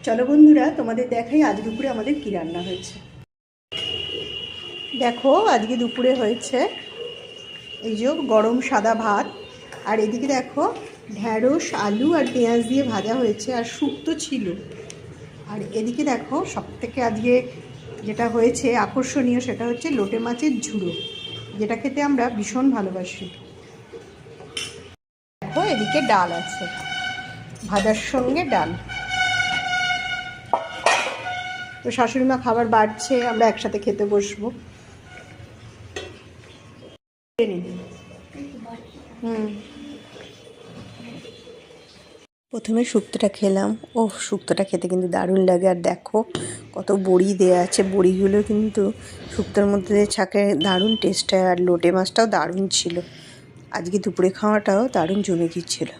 চলো বন্ধুরা, তোমাদের দেখাই আজ দুপুরে আমাদের কী রান্না হয়েছে। দেখো, আজকে দুপুরে হয়েছে এই যে গরম সাদা ভাত, আর এদিকে দেখো ঢ্যাঁড়স আলু আর পেঁয়াজ দিয়ে ভাজা হয়েছে, আর শুক্তো ছিল। আর এদিকে দেখো সবথেকে আজকে যেটা হয়েছে আকর্ষণীয়, সেটা হচ্ছে লোটে মাছের ঝুড়ো, যেটা খেতে আমরা ভীষণ ভালোবাসি। দেখো এদিকে ডাল আছে, ভাজার সঙ্গে ডাল। তো শাশুড়ি মা খাবার বাড়ছে, আমরা একসাথে খেতে বসবো। প্রথমে শুক্তোটা খেলাম। ও শুক্তোটা খেতে কিন্তু দারুণ লাগে। আর দেখো কত বড়ি দেওয়া আছে, বড়িগুলো কিন্তু শুক্তোর মধ্যে ছাকে দারুণ টেস্ট হয়। আর লোটে মাছটাও দারুণ ছিল। আজকে দুপুরে খাওয়াটাও দারুণ জমে গিয়েছিল।